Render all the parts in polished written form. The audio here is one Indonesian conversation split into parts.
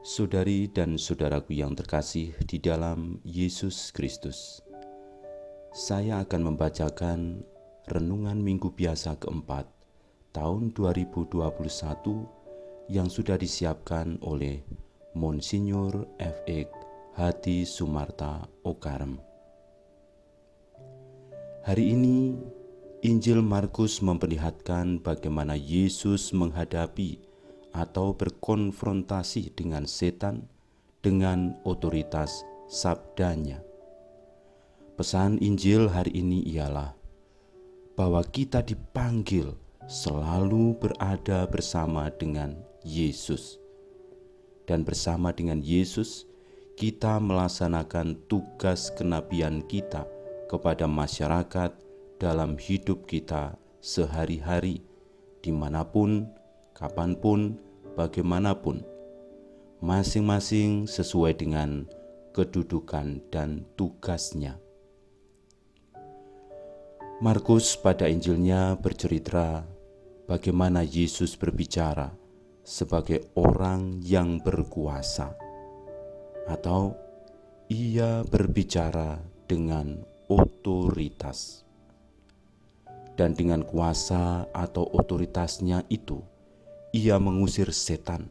Saudari dan saudaraku yang terkasih di dalam Yesus Kristus, saya akan membacakan Renungan Minggu Biasa keempat tahun 2021 yang sudah disiapkan oleh Monsinyur F.X. Hadi Sumarta Okarem. Hari ini Injil Markus memperlihatkan bagaimana Yesus menghadapi atau berkonfrontasi dengan setan dengan otoritas sabdanya. Pesan Injil hari ini ialah bahwa kita dipanggil selalu berada bersama dengan Yesus. Dan bersama dengan Yesus, kita melaksanakan tugas kenabian kita kepada masyarakat dalam hidup kita sehari-hari, dimanapun, kapanpun, bagaimanapun, masing-masing sesuai dengan kedudukan dan tugasnya. Markus pada Injilnya bercerita bagaimana Yesus berbicara sebagai orang yang berkuasa, atau ia berbicara dengan otoritas. Dan dengan kuasa atau otoritasnya itu, ia mengusir setan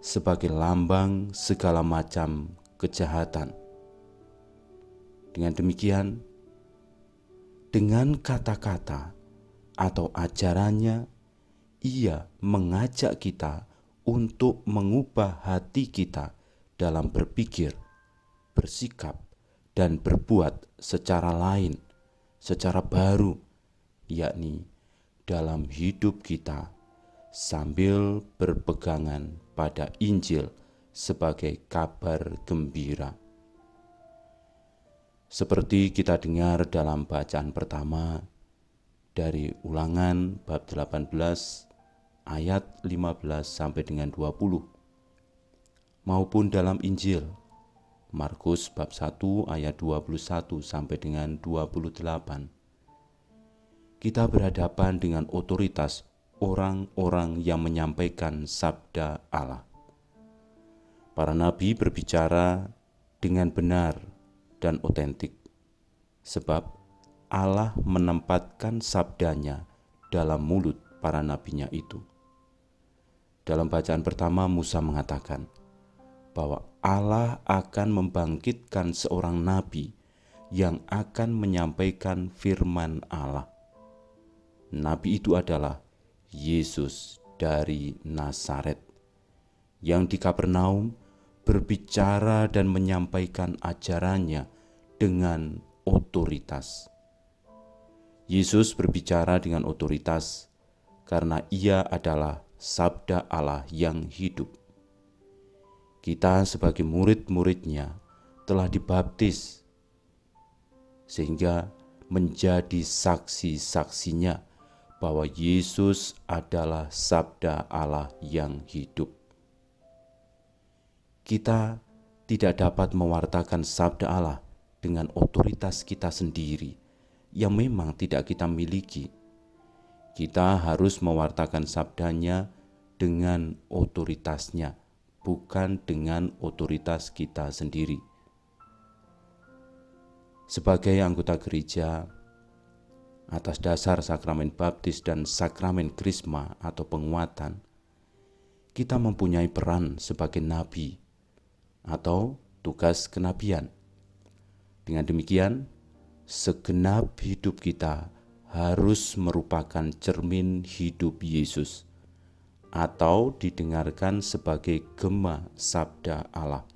sebagai lambang segala macam kejahatan. Dengan demikian, dengan kata-kata atau ajarannya, ia mengajak kita untuk mengubah hati kita dalam berpikir, bersikap, dan berbuat secara lain, secara baru, yakni dalam hidup kita sambil berpegangan pada Injil sebagai kabar gembira. Seperti kita dengar dalam bacaan pertama dari Ulangan bab 18 ayat 15 sampai dengan 20, maupun dalam Injil Markus bab 1 ayat 21 sampai dengan 28. Kita berhadapan dengan otoritas orang-orang yang menyampaikan sabda Allah. Para nabi berbicara dengan benar dan otentik, sebab Allah menempatkan sabdanya dalam mulut para nabinya itu. Dalam bacaan pertama, Musa mengatakan bahwa Allah akan membangkitkan seorang nabi yang akan menyampaikan firman Allah. Nabi itu adalah Yesus dari Nazaret, yang di Kapernaum berbicara dan menyampaikan ajarannya dengan otoritas. Yesus berbicara dengan otoritas karena ia adalah sabda Allah yang hidup. Kita sebagai murid-muridnya telah dibaptis sehingga menjadi saksi-saksinya bahwa Yesus adalah sabda Allah yang hidup. Kita tidak dapat mewartakan sabda Allah dengan otoritas kita sendiri yang memang tidak kita miliki. Kita harus mewartakan sabdanya dengan otoritasnya, bukan dengan otoritas kita sendiri. Sebagai anggota gereja, atas dasar sakramen baptis dan sakramen krisma atau penguatan, kita mempunyai peran sebagai nabi atau tugas kenabian. Dengan demikian, segenap hidup kita harus merupakan cermin hidup Yesus atau didengarkan sebagai gema sabda Allah,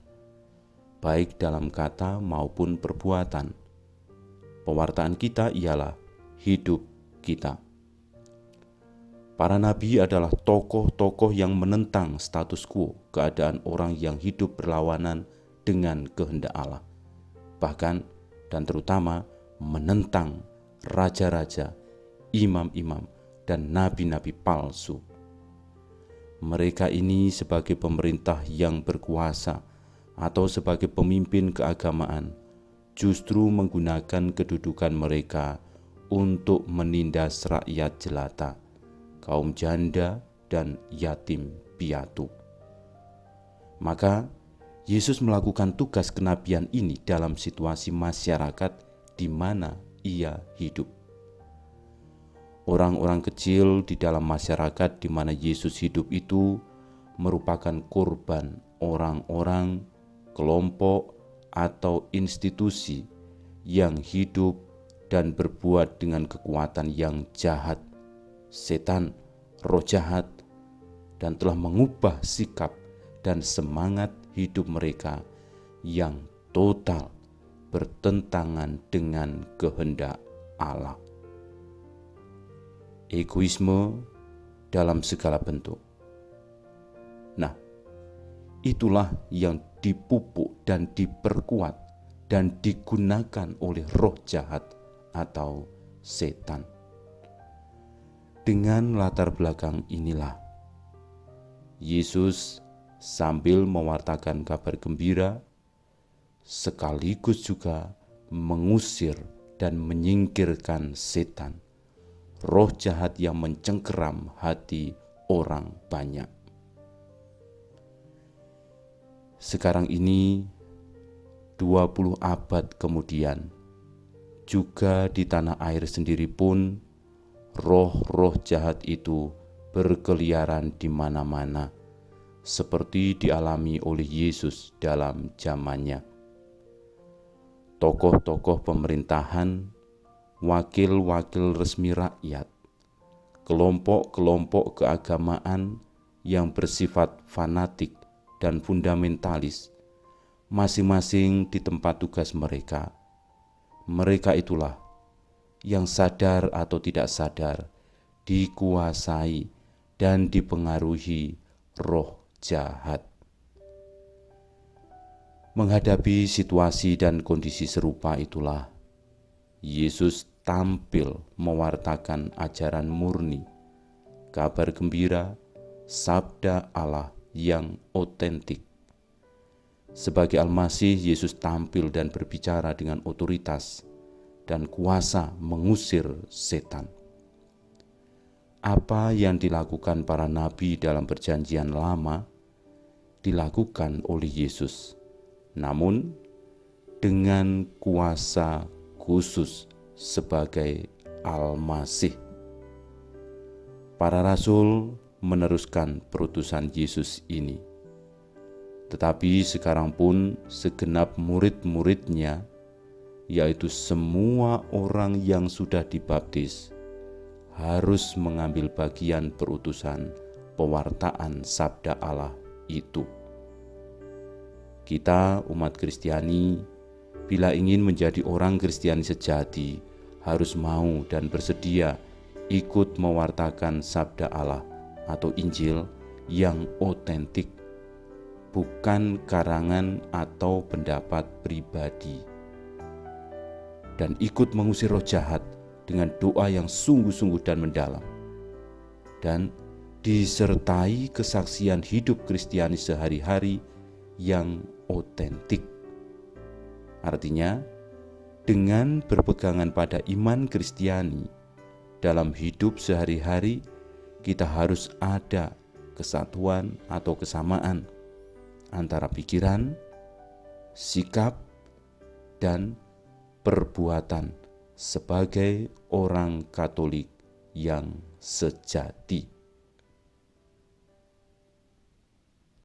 baik dalam kata maupun perbuatan. Pewartaan kita ialah hidup kita. Para nabi adalah tokoh-tokoh yang menentang status quo, keadaan orang yang hidup berlawanan dengan kehendak Allah. Bahkan dan terutama menentang raja-raja, imam-imam, dan nabi-nabi palsu. Mereka ini sebagai pemerintah yang berkuasa atau sebagai pemimpin keagamaan justru menggunakan kedudukan mereka untuk menindas rakyat jelata, kaum janda dan yatim piatu. Maka Yesus melakukan tugas kenabian ini dalam situasi masyarakat di mana ia hidup. Orang-orang kecil di dalam masyarakat di mana Yesus hidup itu merupakan korban orang-orang, kelompok, atau institusi yang hidup dan berbuat dengan kekuatan yang jahat, setan, roh jahat, dan telah mengubah sikap dan semangat hidup mereka yang total bertentangan dengan kehendak Allah. Egoisme dalam segala bentuk. Nah, itulah yang dipupuk dan diperkuat dan digunakan oleh roh jahat atau setan. Dengan latar belakang inilah Yesus sambil mewartakan kabar gembira sekaligus juga mengusir dan menyingkirkan setan, roh jahat yang mencengkeram hati orang banyak. Sekarang ini 20 abad kemudian, juga di tanah air sendiri pun roh-roh jahat itu berkeliaran di mana-mana, seperti dialami oleh Yesus dalam zamannya. Tokoh-tokoh pemerintahan, wakil-wakil resmi rakyat, kelompok-kelompok keagamaan yang bersifat fanatik dan fundamentalis, masing-masing di tempat tugas mereka. Mereka itulah yang sadar atau tidak sadar dikuasai dan dipengaruhi roh jahat. Menghadapi situasi dan kondisi serupa itulah Yesus tampil mewartakan ajaran murni, kabar gembira, sabda Allah yang otentik. Sebagai Al-Masih, Yesus tampil dan berbicara dengan otoritas dan kuasa mengusir setan. Apa yang dilakukan para nabi dalam Perjanjian Lama dilakukan oleh Yesus, namun dengan kuasa khusus sebagai Al-Masih. Para rasul meneruskan perutusan Yesus ini. Tetapi sekarang pun segenap murid-muridnya, yaitu semua orang yang sudah dibaptis, harus mengambil bagian perutusan pewartaan sabda Allah itu. Kita umat Kristiani, bila ingin menjadi orang Kristiani sejati, harus mau dan bersedia ikut mewartakan sabda Allah atau Injil yang otentik, bukan karangan atau pendapat pribadi, dan ikut mengusir roh jahat dengan doa yang sungguh-sungguh dan mendalam, dan disertai kesaksian hidup Kristiani sehari-hari yang otentik. Artinya, dengan berpegangan pada iman Kristiani dalam hidup sehari-hari, kita harus ada kesatuan atau kesamaan antara pikiran, sikap, dan perbuatan sebagai orang Katolik yang sejati.